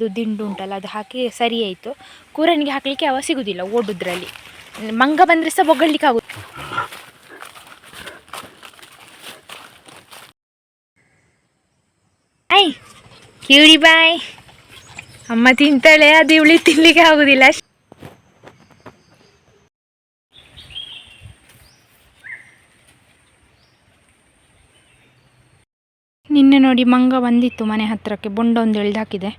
ಬಾಳೆದು ದಿಂಡು ಉಂಟಲ್ಲ ಅದು ಹಾಕಿ ಸರಿ ಆಯಿತು. ಕೂರನಿಗೆ ಹಾಕಲಿಕ್ಕೆ ಅವ ಸಿಗೋದಿಲ್ಲ ಓಡುದ್ರಲ್ಲಿ. ಮಂಗ ಬಂದರೆ ಸಹ ಬೊಗಳ್ಲಿಕ್ಕೆ ಆಗುತ್ತೆ. ಐ ಕ್ಯೂರಿ ಬಾಯ್, ಅಮ್ಮ ತಿಂತಾಳೆ, ಅದು ಇವಳಿ ತಿನ್ಲಿಕ್ಕೆ ಆಗೋದಿಲ್ಲ. ನಿನ್ನೆ ನೋಡಿ ಮಂಗ ಬಂದಿತ್ತು ಮನೆ ಹತ್ತಿರಕ್ಕೆ, ಬೊಂಡ ಒಂದು ಎಳ್ದು ಹಾಕಿದೆ.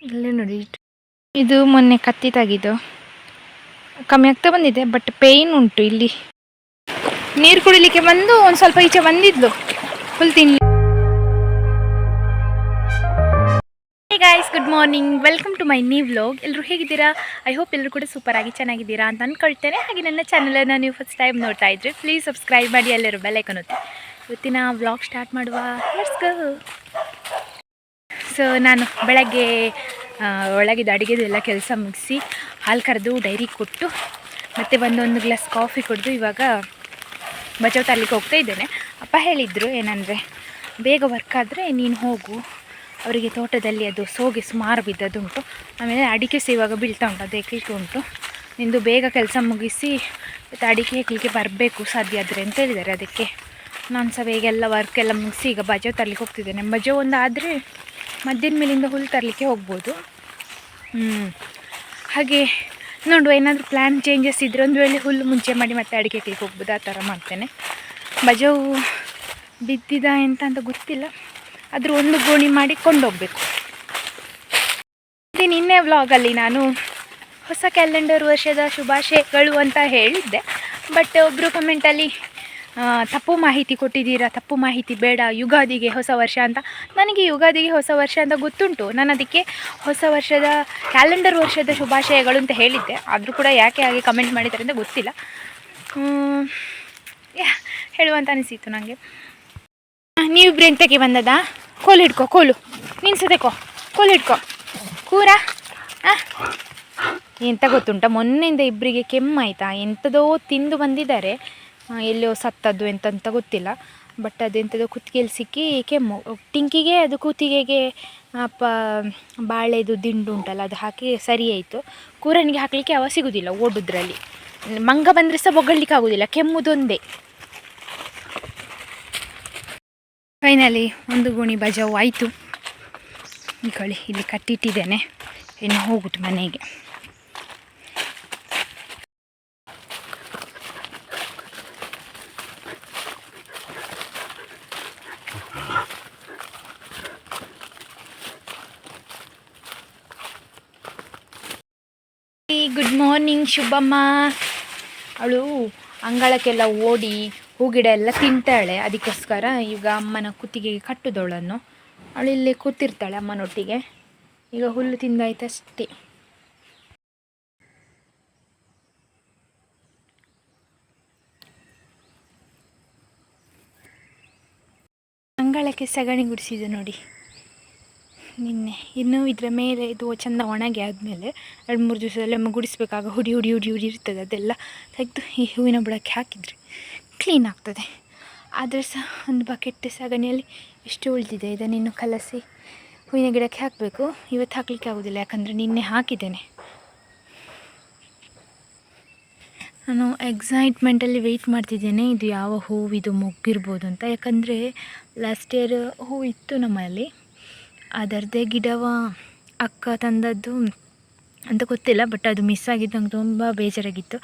ಇಲ್ಲೇ ನೋಡಿ, ಇದು ಮೊನ್ನೆ ಕತ್ತಿ ತೆಗೆದು ಕಮ್ಮಿ ಆಗ್ತಾ ಬಂದಿದೆ, ಬಟ್ ಪೇಯ್ನ್ ಉಂಟು. ಇಲ್ಲಿ ನೀರು ಕುಡಿಲಿಕ್ಕೆ ಬಂದು ಒಂದು ಸ್ವಲ್ಪ ಈಚೆ ಬಂದಿದ್ಲು ಫುಲ್ ತಿನ್ಲಿ. Guys, good morning, welcome to my new vlog. ಎಲ್ಲರೂ ಹೇಗಿದ್ದೀರಾ? ಐ ಹೋಪ್ ಎಲ್ಲರೂ ಕೂಡ ಸೂಪರಾಗಿ ಚೆನ್ನಾಗಿದ್ದೀರಾ ಅಂತ ಅಂದ್ಕೊಳ್ತೇನೆ. ಹಾಗೆ ನನ್ನ ಚಾನಲನ್ನು ನೀವು ಫಸ್ಟ್ ಟೈಮ್ ನೋಡ್ತಾ ಇದ್ದರೆ ಪ್ಲೀಸ್ ಸಬ್ಸ್ಕ್ರೈಬ್ ಮಾಡಿ, ಎಲ್ಲರೂ ಬೆಲ್ ಐಕಾನ್ ಒತ್ತಿ. ಇವತ್ತಿನ ವ್ಲಾಗ್ ಸ್ಟಾರ್ಟ್ ಮಾಡುವ, ಲೆಟ್ಸ್ ಗೋ. ಸೊ ನಾನು ಬೆಳಗ್ಗೆ ಒಳಗಿದ್ದು ಅಡುಗೆದು ಎಲ್ಲ ಕೆಲಸ ಮುಗಿಸಿ ಹಾಲು ಕರೆದು ಡೈರಿ ಕೊಟ್ಟು ಮತ್ತೆ ಒಂದು ಗ್ಲಾಸ್ ಕಾಫಿ ಕುಡಿದು ಇವಾಗ ಬಚಾವ್ ತರಲಿಕ್ಕೆ ಹೋಗ್ತಾ ಇದ್ದೇನೆ. ಅಪ್ಪ ಹೇಳಿದರು ಏನಂದರೆ, ಬೇಗ ವರ್ಕ್ ಆದರೆ ನೀನು ಹೋಗು, ಅವರಿಗೆ ತೋಟದಲ್ಲಿ ಅದು ಸೋಗೆ ಸುಮಾರು ಬಿದ್ದದುಂಟು, ಆಮೇಲೆ ಅಡಿಕೆ ಸಹ ಇವಾಗ ಬೀಳ್ತಾ ಉಂಟು, ಅದು ಹೆಕ್ಲಿಕ್ಕೆ ಉಂಟು, ನಿಂದು ಬೇಗ ಕೆಲಸ ಮುಗಿಸಿ ಮತ್ತು ಅಡಿಕೆ ಹೆಕ್ಲಿಕ್ಕೆ ಬರಬೇಕು ಸಾಧ್ಯ ಆದರೆ ಅಂತ ಹೇಳಿದ್ದಾರೆ. ಅದಕ್ಕೆ ನಾನು ಸಹ ಬೇಗೆಲ್ಲ ವರ್ಕ್ ಎಲ್ಲ ಮುಗಿಸಿ ಈಗ ಬಜಾವ್ ತರಲಿಕ್ಕೆ ಹೋಗ್ತಿದ್ದೇನೆ. ಬಜಾವ್ ಒಂದು ಆದರೆ ಮಧ್ಯಾಹ್ನ ಮೇಲಿಂದ ಹುಲ್ಲು ತರಲಿಕ್ಕೆ ಹೋಗ್ಬೋದು. ಹಾಗೆ ನೋಡುವ, ಏನಾದರೂ ಪ್ಲ್ಯಾನ್ ಚೇಂಜಸ್ ಇದ್ದರೆ ಒಂದು ವೇಳೆ ಹುಲ್ಲು ಮುಂಚೆ ಮಾಡಿ ಮತ್ತೆ ಅಡಿಕೆ ಹೆಕ್ಲಿಕ್ಕೆ ಹೋಗ್ಬೋದು, ಆ ಥರ ಮಾಡ್ತೇನೆ. ಬಜಾವು ಬಿದ್ದಿದ ಎಂತ ಅಂತ ಗೊತ್ತಿಲ್ಲ, ಆದರೂ ಒಂದು ಗೋಣಿ ಮಾಡಿ ಕೊಂಡೋಗಬೇಕು. ನಿನ್ನೆ ವ್ಲಾಗಲ್ಲಿ ನಾನು ಹೊಸ ಕ್ಯಾಲೆಂಡರ್ ವರ್ಷದ ಶುಭಾಶಯಗಳು ಅಂತ ಹೇಳಿದ್ದೆ, ಬಟ್ ಒಬ್ಬರು ಕಮೆಂಟಲ್ಲಿ ತಪ್ಪು ಮಾಹಿತಿ ಕೊಟ್ಟಿದ್ದೀರಾ, ತಪ್ಪು ಮಾಹಿತಿ ಬೇಡ, ಯುಗಾದಿಗೆ ಹೊಸ ವರ್ಷ ಅಂತ. ನನಗೆ ಯುಗಾದಿಗೆ ಹೊಸ ವರ್ಷ ಅಂತ ಗೊತ್ತುಂಟು, ನಾನು ಅದಕ್ಕೆ ಹೊಸ ವರ್ಷದ ಕ್ಯಾಲೆಂಡರ್ ವರ್ಷದ ಶುಭಾಶಯಗಳು ಅಂತ ಹೇಳಿದ್ದೆ. ಆದರೂ ಕೂಡ ಯಾಕೆ ಹಾಗೆ ಕಮೆಂಟ್ ಮಾಡಿದ್ದಾರೆ ಅಂತ ಗೊತ್ತಿಲ್ಲ, ಹೇಳುವಂತ ಅನಿಸಿತ್ತು ನನಗೆ. ನೀವಿಬ್ರು ಎಂತಕ್ಕೆ ಬಂದದಾ? ಕೋಲು ಹಿಡ್ಕೊ, ಕೋಲು ನಿನ್ಸದೆಕೋ, ಕೋಲು ಹಿಡ್ಕೊ, ಕೂರ. ಎಂತ ಗೊತ್ತುಂಟ, ಮೊನ್ನೆಯಿಂದ ಇಬ್ಬರಿಗೆ ಕೆಮ್ಮಾಯ್ತಾ, ಎಂಥದೋ ತಿಂದು ಬಂದಿದ್ದಾರೆ, ಎಲ್ಲೋ ಸತ್ತದ್ದು ಎಂತಂತ ಗೊತ್ತಿಲ್ಲ, ಬಟ್ ಅದೆಂಥದೋ ಕುತ್ತಿಗೆಯಲ್ಲಿ ಸಿಕ್ಕಿ ಕೆಮ್ಮು. ಟಿಂಕಿಗೆ ಅದು ಕುತ್ತಿಗೆಗೆ ಬಾಳೆದು ದಿಂಡು ಉಂಟಲ್ಲ ಅದು ಹಾಕಿ ಸರಿ ಆಯಿತು. ಕೂರನಿಗೆ ಹಾಕಲಿಕ್ಕೆ ಅವ ಸಿಗೋದಿಲ್ಲ ಓಡುದ್ರಲ್ಲಿ. ಮಂಗ ಬಂದರೆ ಸಹ ಬೊಗಳ್ಲಿಕ್ಕೆ ಆಗೋದಿಲ್ಲ, ಕೆಮ್ಮುದೊಂದೇ. ಫೈನಲಿ ಒಂದು ಗೋಣಿ ಬಜಾವು ಆಯಿತು. ಈಗ ಇಲ್ಲಿ ಕಟ್ಟಿಟ್ಟಿದ್ದೇನೆ, ಇನ್ನು ಹೋಗುದು ಮನೆಗೆ. ಗುಡ್ ಮಾರ್ನಿಂಗ್ ಶುಭಮ್ಮ. ಅವಳು ಅಂಗಳಕ್ಕೆಲ್ಲ ಓಡಿ ಹೂಗಿಡ ಎಲ್ಲ ತಿಂತಾಳೆ, ಅದಕ್ಕೋಸ್ಕರ ಈಗ ಅಮ್ಮನ ಕುತ್ತಿಗೆಗೆ ಕಟ್ಟುದವಳನ್ನು. ಅವಳು ಇಲ್ಲೇ ಕೂತಿರ್ತಾಳೆ ಅಮ್ಮನೊಟ್ಟಿಗೆ. ಈಗ ಹುಲ್ಲು ತಿಂದಾಯ್ತಷ್ಟೇ. ಅಂಗಳಕ್ಕೆ ಸಗಣಿ ಗುಡಿಸಿದೆ ನೋಡಿ ನಿನ್ನೆ. ಇನ್ನು ಇದರ ಮೇಲೆ ಇದು ಚೆಂದ ಒಣಗಿ ಆದಮೇಲೆ 2-3 ದಿವಸದಲ್ಲಿ ಒಮ್ಮೆ ಗುಡಿಸ್ಬೇಕಾಗ ಹುಡಿ ಇರ್ತದೆ, ಅದೆಲ್ಲ ತೆಗೆದು ಈ ಹೂವಿನ ಬುಡಕ್ಕೆ ಹಾಕಿದರೆ ಕ್ಲೀನ್ ಆಗ್ತದೆ. ಆದರೆ ಸಹ ಒಂದು ಬಕೆಟ್ ಸಗಣಿಯಲ್ಲಿ ಎಷ್ಟು ಉಳಿದಿದೆ, ಇದನ್ನಿನ್ನು ಕಲಸಿ ಹೂವಿನ ಗಿಡಕ್ಕೆ ಹಾಕಬೇಕು. ಇವತ್ತು ಹಾಕಲಿಕ್ಕೆ ಆಗೋದಿಲ್ಲ, ಯಾಕಂದರೆ ನಿನ್ನೆ ಹಾಕಿದ್ದೇನೆ. ನಾನು ಎಕ್ಸೈಟ್ಮೆಂಟಲ್ಲಿ ವೆಯ್ಟ್ ಮಾಡ್ತಿದ್ದೇನೆ, ಇದು ಯಾವ ಹೂವಿದು ಮೊಗ್ಗಿರ್ಬೋದು ಅಂತ. ಯಾಕಂದರೆ ಲಾಸ್ಟ್ ಇಯರ್ ಹೂ ಇತ್ತು ನಮ್ಮಲ್ಲಿ, ಅದರದ್ದೇ ಗಿಡವ ಅಕ್ಕ ತಂದದ್ದು ಅಂತ ಗೊತ್ತಿಲ್ಲ, ಬಟ್ ಅದು ಮಿಸ್ ಆಗಿದ್ದು ನಂಗೆ ತುಂಬ ಬೇಜಾರಾಗಿತ್ತು.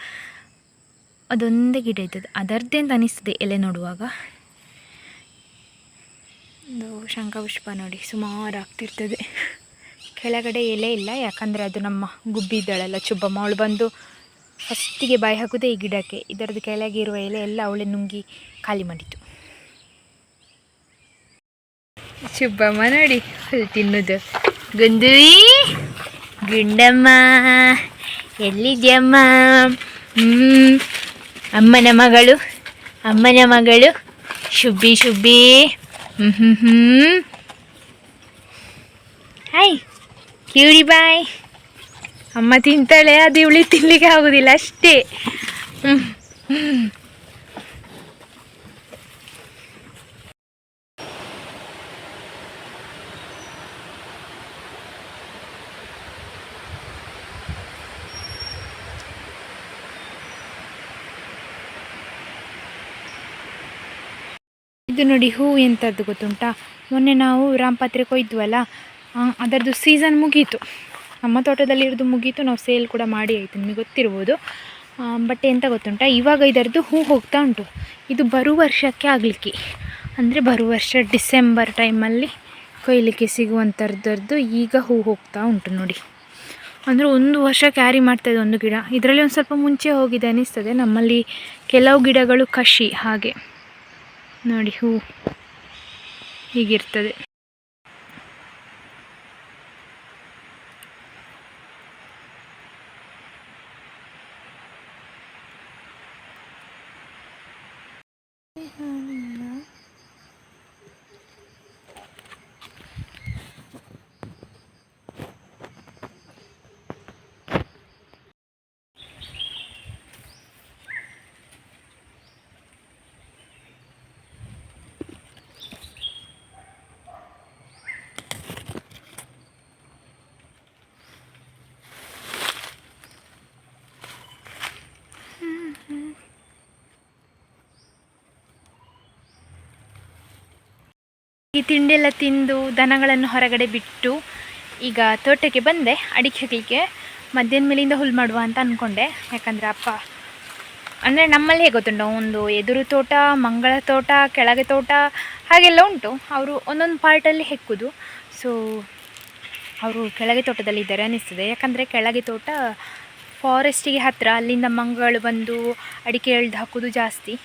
ಅದೊಂದೇ ಗಿಡ ಇದ್ದದ್ದು, ಅದರದ್ದೇ ಅಂತ ಅನಿಸ್ತದೆ ಎಲೆ ನೋಡುವಾಗ. ಒಂದು ಶಂಖಪುಷ್ಪ ನೋಡಿ ಸುಮಾರು ಆಗ್ತಿರ್ತದೆ. ಕೆಳಗಡೆ ಎಲೆ ಇಲ್ಲ, ಯಾಕಂದರೆ ಅದು ನಮ್ಮ ಗುಬ್ಬಿದ್ದಳೆಲ್ಲ ಚುಬ್ಬಮ್ಮ, ಅವಳು ಬಂದು ಫಸ್ಟಿಗೆ ಬಾಯಿ ಹಾಕೋದೇ ಈ ಗಿಡಕ್ಕೆ. ಇದರದ್ದು ಕೆಳಗೆ ಇರುವ ಎಲೆ ಎಲ್ಲ ಅವಳೇ ನುಂಗಿ ಖಾಲಿ ಮಾಡಿತು. ಚುಬ್ಬಮ್ಮ ನೋಡಿ ಹುಲ್ಲು ತಿನ್ನೋದು. ಗುಂಡುವಿ, ಗುಂಡಮ್ಮ ಎಲ್ಲಿದ್ಯಮ್ಮ? ಅಮ್ಮನ ಮಗಳು ಶುಬ್ಬಿ. ಹಾಯ್ ಕ್ಯೂರಿ ಬಾಯ್, ಅಮ್ಮ ತಿಂತಾಳೆ, ಅದು ಇವಳಿ ತಿನ್ನಲಿಕ್ಕೆ ಆಗೋದಿಲ್ಲ ಅಷ್ಟೇ. ಇದು ನೋಡಿ ಹೂವು ಎಂಥದ್ದು ಗೊತ್ತುಂಟಾ, ಮೊನ್ನೆ ನಾವು ರಾಮಪತ್ರೆ ಕೊಯ್ದ್ವಲ್ಲ, ಅದರದ್ದು ಸೀಸನ್ ಮುಗೀತು, ನಮ್ಮ ತೋಟದಲ್ಲಿ ಇರೋದು ಮುಗೀತು, ನಾವು ಸೇಲ್ ಕೂಡ ಮಾಡಿ ಆಯಿತು, ನಿಮಗೆ ಗೊತ್ತಿರ್ಬೋದು. ಬಟ್ ಎಂತ ಗೊತ್ತುಂಟಾ, ಇವಾಗ ಇದರದ್ದು ಹೂ ಹೋಗ್ತಾ ಉಂಟು. ಇದು ಬರುವ ವರ್ಷಕ್ಕೆ ಆಗಲಿಕ್ಕೆ, ಅಂದರೆ ಬರುವ ವರ್ಷ ಡಿಸೆಂಬರ್ ಟೈಮಲ್ಲಿ ಕೊಯ್ಲಿಕ್ಕೆ ಸಿಗುವಂಥದ್ದು ಈಗ ಹೂ ಹೋಗ್ತಾ ಉಂಟು ನೋಡಿ. ಅಂದರೆ 1 ವರ್ಷ ಕ್ಯಾರಿ ಮಾಡ್ತಾಯಿದೆ ಒಂದು ಗಿಡ. ಇದರಲ್ಲಿ ಒಂದು ಸ್ವಲ್ಪ ಮುಂಚೆ ಹೋಗಿದೆ ಅನ್ನಿಸ್ತದೆ, ನಮ್ಮಲ್ಲಿ ಕೆಲವು ಗಿಡಗಳು ಕಷಿ ಹಾಗೆ ನೋಡಿ, ಹೂ ಹೀಗಿರ್ತದೆ. ಈ ತಿಂಡಿಯೆಲ್ಲ ತಿಂದು ದನಗಳನ್ನು ಹೊರಗಡೆ ಬಿಟ್ಟು ಈಗ ತೋಟಕ್ಕೆ ಬಂದೆ ಅಡಿಕೆ ಹಾಕಲಿಕ್ಕೆ. ಮಧ್ಯಾಹ್ನ ಮೇಲಿಂದ ಹುಲ್ಲು ಮಾಡುವ ಅಂತ ಅಂದ್ಕೊಂಡೆ, ಯಾಕಂದರೆ ಅಪ್ಪ ಅಂದರೆ ನಮ್ಮಲ್ಲಿ ಹೇಗೆ ಗೊತ್ತುಂಟು, ಒಂದು ಎದುರು ತೋಟ, ಮಂಗಳ ತೋಟ, ಕೆಳಗೆ ತೋಟ ಹಾಗೆಲ್ಲ ಉಂಟು. ಅವರು ಒಂದೊಂದು ಪಾರ್ಟಲ್ಲಿ ಹೆಕ್ಕುದು. ಸೊ ಅವರು ಕೆಳಗೆ ತೋಟದಲ್ಲಿ ಇದ್ದಾರೆ ಅನ್ನಿಸ್ತದೆ, ಯಾಕಂದರೆ ಕೆಳಗೆ ತೋಟ ಫಾರೆಸ್ಟಿಗೆ ಹತ್ತಿರ, ಅಲ್ಲಿಂದ ಮಂಗಗಳು ಬಂದು ಅಡಿಕೆ ಎಳ್ದು ಹಾಕೋದು ಜಾಸ್ತಿ.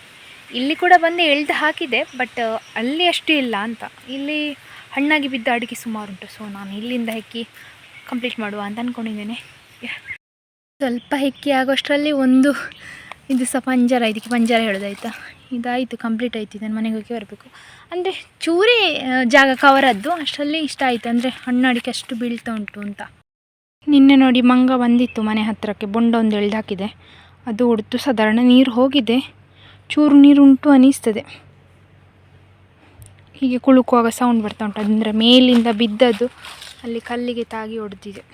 ಇಲ್ಲಿ ಕೂಡ ಬಂದು ಎಳ್ದು ಹಾಕಿದೆ, ಬಟ್ ಅಲ್ಲಿ ಅಷ್ಟು ಇಲ್ಲ ಅಂತ. ಇಲ್ಲಿ ಹಣ್ಣಾಗಿ ಬಿದ್ದ ಅಡಿಕೆ ಸುಮಾರು ಉಂಟು. ಸೊ ನಾನು ಇಲ್ಲಿಂದ ಹೆಕ್ಕಿ ಕಂಪ್ಲೀಟ್ ಮಾಡುವ ಅಂತ ಅಂದ್ಕೊಂಡಿದ್ದೇನೆ. ಸ್ವಲ್ಪ ಹೆಕ್ಕಿ ಆಗೋಷ್ಟರಲ್ಲಿ ಒಂದು ಇದು ಸಹ ಪಂಜರ, ಇದಕ್ಕೆ ಪಂಜರ ಹೇಳೋದಾಯ್ತಾ, ಇದಾಯಿತು, ಕಂಪ್ಲೀಟ್ ಆಯಿತು. ಇದನ್ನು ಮನೆಗೆ ಹೋಗಿ ಬರಬೇಕು. ಅಂದರೆ ಚೂರೇ ಜಾಗ ಕವರದ್ದು, ಅಷ್ಟರಲ್ಲಿ ಇಷ್ಟ ಆಯಿತು. ಅಂದರೆ ಹಣ್ಣು ಅಡಿಕೆ ಅಷ್ಟು ಬೀಳ್ತಾ ಉಂಟು ಅಂತ. ನಿನ್ನೆ ನೋಡಿ ಮಂಗ ಬಂದಿತ್ತು ಮನೆ ಹತ್ತಿರಕ್ಕೆ, ಬೊಂಡ ಒಂದು ಎಳ್ದು ಹಾಕಿದೆ, ಅದು ಹೊಡೆದು ಸಾಧಾರಣ ನೀರು ಹೋಗಿದೆ, ಚೂರು ನೀರು ಉಂಟು ಅನ್ನಿಸ್ತದೆ. ಹೀಗೆ ಕುಳುಕುವಾಗ ಸೌಂಡ್ ಬರ್ತಾ ಉಂಟು, ಅಂದರೆ ಮೇಲಿಂದ ಬಿದ್ದದ್ದು ಅಲ್ಲಿ ಕಲ್ಲಿಗೆ ತಾಗಿ ಹೊಡೆದಿದೆ.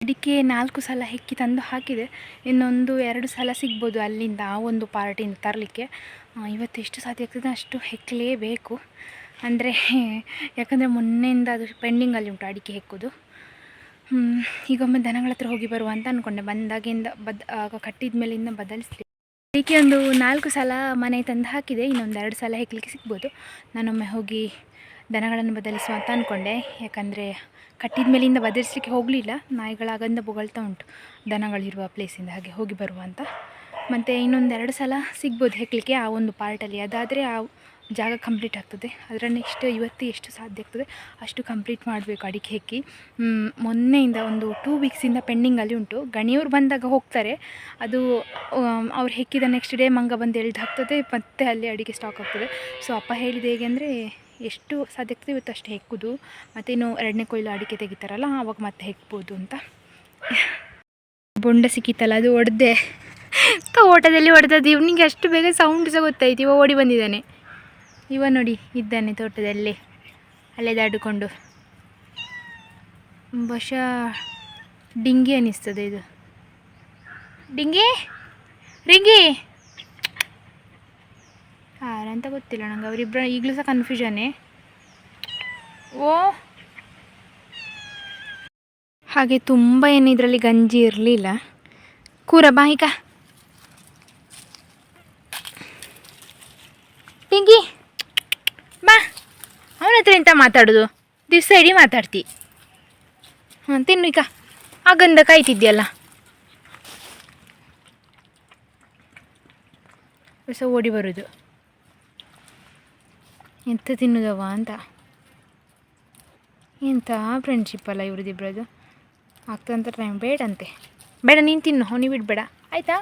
ಅಡಿಕೆ 4 ಸಲ ಹೆಕ್ಕಿ ತಂದು ಹಾಕಿದೆ, ಇನ್ನೊಂದು 2 ಸಲ ಸಿಗ್ಬೋದು ಅಲ್ಲಿಂದ, ಆ ಒಂದು ಪಾರ್ಟಿಯಿಂದ ತರಲಿಕ್ಕೆ. ಇವತ್ತು ಎಷ್ಟು ಸಾಧ್ಯ ಆಗ್ತದೆ ಅಷ್ಟು ಹೆಕ್ಕಲೇಬೇಕು. ಅಂದರೆ ಯಾಕಂದರೆ ಮೊನ್ನೆಯಿಂದ ಅದು ಪೆಂಡಿಂಗಲ್ಲಿ ಉಂಟು ಅಡಿಕೆ ಹೆಕ್ಕುದು. ಈಗೊಮ್ಮೆ ದನಗಳ ಹತ್ರ ಹೋಗಿ ಬರುವ ಅಂತ ಅಂದ್ಕೊಂಡೆ, ಬಂದಾಗಿಂದ ಆಗ ಕಟ್ಟಿದ ಮೇಲಿಂದ ಬದಲಿಸ್ತೀನಿ. ಅದಕ್ಕೆ ಒಂದು 4 ಸಲ ಮನೆ ತಂದು ಹಾಕಿದೆ, ಇನ್ನೊಂದು 2 ಸಲ ಹೆಕ್ಕಲಿಕ್ಕೆ ಸಿಗ್ಬೋದು. ನಾನೊಮ್ಮೆ ಹೋಗಿ ದನಗಳನ್ನು ಬದಲಿಸುವ ಅಂತ ಅಂದ್ಕೊಂಡೆ, ಯಾಕಂದರೆ ಕಟ್ಟಿದ ಮೇಲಿಂದ ಬದಲಿಸಲಿಕ್ಕೆ ಹೋಗಲಿಲ್ಲ, ನಾಯಿಗಳಾಗಂದ ಬೊಗಳ್ತಾ ಉಂಟು ದನಗಳಿರುವ ಪ್ಲೇಸಿಂದ, ಹಾಗೆ ಹೋಗಿ ಬರುವ ಅಂತ. ಮತ್ತು ಇನ್ನೊಂದು 2 ಸಲ ಸಿಗ್ಬೋದು ಹೆಕ್ಕಲಿಕ್ಕೆ ಆ ಒಂದು ಪಾರ್ಟಲ್ಲಿ, ಅದಾದರೆ ಆ ಜಾಗ ಕಂಪ್ಲೀಟ್ ಆಗ್ತದೆ. ಅದರ ನೆಕ್ಸ್ಟ್ ಇವತ್ತು ಎಷ್ಟು ಸಾಧ್ಯ ಆಗ್ತದೆ ಅಷ್ಟು ಕಂಪ್ಲೀಟ್ ಮಾಡಬೇಕು ಅಡಿಕೆ ಹೆಕ್ಕಿ. ಮೊನ್ನೆಯಿಂದ ಒಂದು 2 ವೀಕ್ಸಿಂದ ಪೆಂಡಿಂಗಲ್ಲಿ ಉಂಟು. ಗಣಿಯವರು ಬಂದಾಗ ಹೋಗ್ತಾರೆ, ಅದು ಅವ್ರು ಹೆಕ್ಕಿದ ನೆಕ್ಸ್ಟ್ ಡೇ ಮಂಗ ಬಂದು ಎಳ್ದು ಹಾಕ್ತದೆ, ಮತ್ತೆ ಅಲ್ಲಿ ಅಡಿಕೆ ಸ್ಟಾಕ್ ಆಗ್ತದೆ. ಸೊ ಅಪ್ಪ ಹೇಳಿದ ಹೇಗೆ ಅಂದರೆ, ಎಷ್ಟು ಸಾಧ್ಯ ಆಗ್ತದೆ ಇವತ್ತು ಅಷ್ಟು ಹೆಕ್ಕುದು, ಮತ್ತು ಇನ್ನು 2ನೇ ಕೊಯ್ಲು ಅಡಿಕೆ ತೆಗಿತಾರಲ್ಲ ಆವಾಗ ಮತ್ತೆ ಹೆಕ್ಬೋದು ಅಂತ. ಬೊಂಡ ಸಿಕ್ಕಿತ್ತಲ್ಲ, ಅದು ಹೊಡೆದೆ, ತೋಟದಲ್ಲಿ ಹೊಡೆದದ್ದು. ಇವನಿಗೆ ಅಷ್ಟು ಬೇಗ ಸೌಂಡ್ ಸಹ ಗೊತ್ತಾಯ್ತು, ಇವ ಓಡಿ ಬಂದಿದ್ದಾನೆ. ಇವ ನೋಡಿ ಇದ್ದಾನೆ ತೋಟದಲ್ಲಿ ಅಲೆದಾಡಿಕೊಂಡು. ಬಹುಶಃ ಡಿಂಗಿ ಅನ್ನಿಸ್ತದೆ ಇದು. ಡಿಂಗಿ, ರಿಂಗಿ ಯಾರಂತ ಗೊತ್ತಿಲ್ಲ ನಂಗೆ, ಅವರಿಬ್ಬರು ಈಗಲೂ ಸಹ ಕನ್ಫ್ಯೂಷನ್ನೇ. ಓ ಹಾಗೆ ತುಂಬ ಏನು ಇದರಲ್ಲಿ ಗಂಜಿ ಇರಲಿಲ್ಲ. ಕೂರ ಬಾಯಿಕ ಪಿಂಗಿ ಬಾ, ಅವನ ಹತ್ರ ಎಂತ ಮಾತಾಡೋದು, ದಿವಸ ಇಡೀ ಮಾತಾಡ್ತಿ. ತಿನ್ನು ಈಗ, ಆ ಗಂಧ ಕಾಯ್ತಿದ್ಯಲ್ಲ. ಹೊಸ ಓಡಿ ಬರೋದು, ಎಂತ ತಿನ್ನೋದವ ಅಂತ. ಎಂಥ ಫ್ರೆಂಡ್ಶಿಪ್ ಅಲ್ಲ ಇವ್ರದ್ದಿಬ್ಬರದು. ಆಗ್ತದಂತ ಟೈಮ್ ಬೇಡಂತೆ. ಬೇಡ, ನೀನು ತಿನ್ನು, ಅವನಿಗೆ ಬಿಡಬೇಡ ಆಯಿತಾ.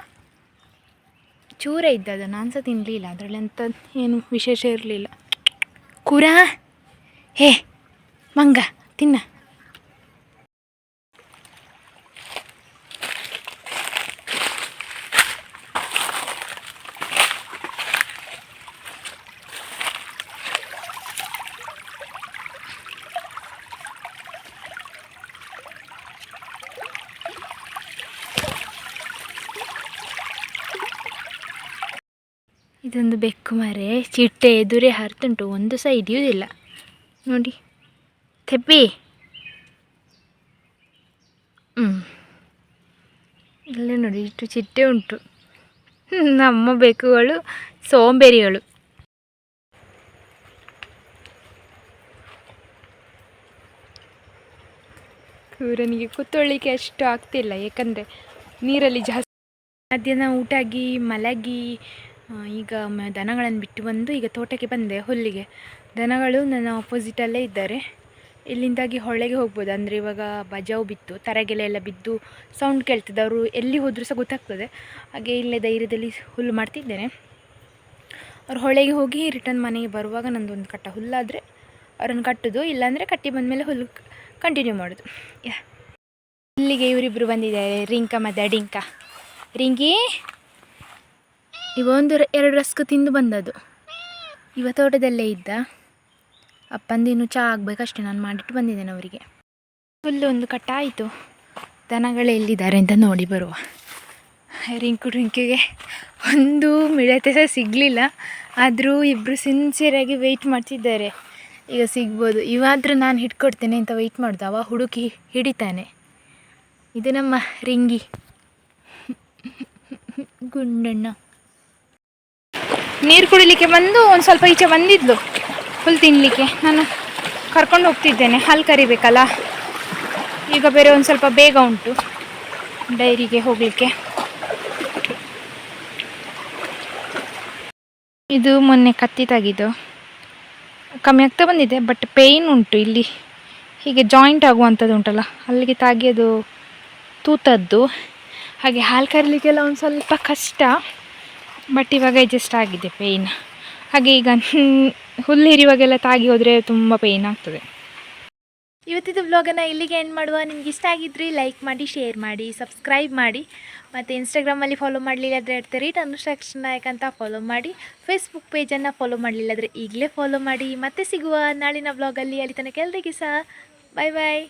ಚೂರೇ ಇದ್ದದು, ನಾನು ಸಹ ತಿನ್ನಲಿಲ್ಲ, ಅದರಲ್ಲಿ ಎಂಥ ಏನು ವಿಶೇಷ ಇರಲಿಲ್ಲ. ಕೂರ ಹೇ ಮಂಗ ತಿನ್ನ. ಇದೊಂದು ಬೆಕ್ಕು ಮರೆ, ಚಿಟ್ಟೆ ಎದುರೇ ಹರ್ತುಂಟು, ಒಂದು ಸಹ ಹಿಡಿಯುವುದಿಲ್ಲ ನೋಡಿ. ತೆಪ್ಪಿ ಇಲ್ಲೇ ನೋಡಿ, ಇಷ್ಟು ಚಿಟ್ಟೆ ಉಂಟು. ನಮ್ಮ ಬೆಕ್ಕುಗಳು ಸೋಂಬೇರಿಗಳು. ಕೂರನಿಗೆ ಕೂತ್ಕೊಳ್ಳಿಕ್ಕೆ ಅಷ್ಟು ಆಗ್ತಿಲ್ಲ, ಯಾಕಂದರೆ ನೀರಲ್ಲಿ ಜಾಸ್ತಿ. ಮಧ್ಯಾಹ್ನ ಊಟ ಆಗಿ ಮಲಗಿ ಈಗ ದನಗಳನ್ನು ಬಿಟ್ಟು ಬಂದು ಈಗ ತೋಟಕ್ಕೆ ಬಂದೆ ಹುಲ್ಲಿಗೆ. ದನಗಳು ನನ್ನ ಆಪೋಸಿಟಲ್ಲೇ ಇದ್ದಾರೆ. ಇಲ್ಲಿಂದಾಗಿ ಹೊಳೆಗೆ ಹೋಗ್ಬೋದು, ಅಂದರೆ ಇವಾಗ ಬಜಾವು ಬಿತ್ತು, ತರಗೆಲೆ ಬಿದ್ದು ಸೌಂಡ್ ಕೇಳ್ತದೆ, ಅವರು ಎಲ್ಲಿ ಹೋದರೂ ಸಹ ಗೊತ್ತಾಗ್ತದೆ. ಹಾಗೆ ಇಲ್ಲೇ ಧೈರ್ಯದಲ್ಲಿ ಹುಲ್ಲು ಮಾಡ್ತಿದ್ದೇನೆ. ಅವ್ರು ಹೊಳೆಗೆ ಹೋಗಿ ರಿಟರ್ನ್ ಮನೆಗೆ ಬರುವಾಗ ನಂದೊಂದು ಕಟ್ಟ ಹುಲ್ಲಾದರೆ ಅವರನ್ನು ಕಟ್ಟೋದು, ಇಲ್ಲಾಂದರೆ ಕಟ್ಟಿ ಬಂದಮೇಲೆ ಹುಲ್ಲು ಕಂಟಿನ್ಯೂ ಮಾಡೋದು. ಇಲ್ಲಿಗೆ ಇವರಿಬ್ಬರು ಬಂದಿದ್ದಾರೆ, ರಿಂಕ ಮತ್ತು ಅಡಿಂಕ. ರಿಂಗಿ ಇವ ಒಂದು 2 ರಸ್ಕ್ ತಿಂದು ಬಂದದ್ದು. ಇವ ತೋಟದಲ್ಲೇ ಇದ್ದ. ಅಪ್ಪಂದಿನ್ನು ಚಹಾ ಆಗಬೇಕಷ್ಟೆ, ನಾನು ಮಾಡಿಟ್ಟು ಬಂದಿದ್ದೇನೆ ಅವರಿಗೆ. ಹುಲ್ಲು ಒಂದು ಕಟ್ಟ ಆಯಿತು, ದನಗಳು ಎಲ್ಲಿದ್ದಾರೆ ಅಂತ ನೋಡಿ ಬರುವ. ರಿಂಕಿಗೆ ಒಂದು ಮಿಡತೆ ಸಹ ಸಿಗಲಿಲ್ಲ, ಆದರೂ ಇಬ್ಬರು ಸಿನ್ಸಿಯರಾಗಿ ವೆಯ್ಟ್ ಮಾಡ್ತಿದ್ದಾರೆ, ಈಗ ಸಿಗ್ಬೋದು. ಇವಾದರೂ ನಾನು ಹಿಡ್ಕೊಡ್ತೇನೆ ಅಂತ ವೆಯ್ಟ್ ಮಾಡೋದು, ಅವ ಹುಡುಕಿ ಹಿಡಿತಾನೆ. ಇದು ನಮ್ಮ ರಿಂಗಿ ಗುಂಡಣ್ಣ. ನೀರು ಕುಡಿಲಿಕ್ಕೆ ಬಂದು ಒಂದು ಸ್ವಲ್ಪ ಈಚೆ ಬಂದಿದ್ಲು ಹುಲ್ಲು ತಿನ್ನಲಿಕ್ಕೆ. ನಾನು ಕರ್ಕೊಂಡು ಹೋಗ್ತಿದ್ದೇನೆ, ಹಾಲು ಕರಿಬೇಕಲ್ಲ. ಈಗ ಬೇರೆ ಒಂದು ಸ್ವಲ್ಪ ಬೇಗ ಉಂಟು ಡೈರಿಗೆ ಹೋಗಲಿಕ್ಕೆ. ಇದು ಮೊನ್ನೆ ಕತ್ತಿ ತೆಗೆದು ಕಮ್ಮಿ ಆಗ್ತಾ ಬಂದಿದೆ, ಬಟ್ ಪೇಯ್ನ್ ಉಂಟು ಇಲ್ಲಿ. ಹೀಗೆ ಜಾಯಿಂಟ್ ಆಗುವಂಥದ್ದು ಉಂಟಲ್ಲ, ಅಲ್ಲಿಗೆ ತಾಗಿಯೋದು ತೂತದ್ದು. ಹಾಗೆ ಹಾಲು ಕರಿಲಿಕ್ಕೆಲ್ಲ ಒಂದು ಸ್ವಲ್ಪ ಕಷ್ಟ, ಬಟ್ ಇವಾಗ ಅಡ್ಜಸ್ಟ್ ಆಗಿದೆ ಪೇಯ್ನ್. ಹಾಗೆ ಈಗ ಹುಲ್ಲು ಹಿರಿಯುವಾಗೆಲ್ಲ ತಾಗಿ ಹೋದರೆ ತುಂಬ ಪೇಯ್ನ್ ಆಗ್ತದೆ. ಇವತ್ತಿದ್ದು ವ್ಲಾಗನ್ನು ಇಲ್ಲಿಗೆ ಎಂಡ್ ಮಾಡುವ. ನಿಮ್ಗೆ ಇಷ್ಟ ಆಗಿದ್ದರೆ ಲೈಕ್ ಮಾಡಿ, ಶೇರ್ ಮಾಡಿ, ಸಬ್ಸ್ಕ್ರೈಬ್ ಮಾಡಿ. ಮತ್ತು ಇನ್ಸ್ಟಾಗ್ರಾಮಲ್ಲಿ ಫಾಲೋ ಮಾಡಲಿಲ್ಲಾದರೆ @ಅನುಶ್ರಾಕ್ಷ ನಾಯಕ್ ಅಂತ ಫಾಲೋ ಮಾಡಿ. ಫೇಸ್ಬುಕ್ ಪೇಜನ್ನು ಫಾಲೋ ಮಾಡಲಿಲ್ಲಾದರೆ ಈಗಲೇ ಫಾಲೋ ಮಾಡಿ. ಮತ್ತೆ ಸಿಗುವ ನಾಳಿನ ವ್ಲಾಗಲ್ಲಿ. ಅಲ್ಲಿ ತನಕ ಎಲ್ಲರಿಗೂ ಸಹ ಬಾಯ್ ಬಾಯ್.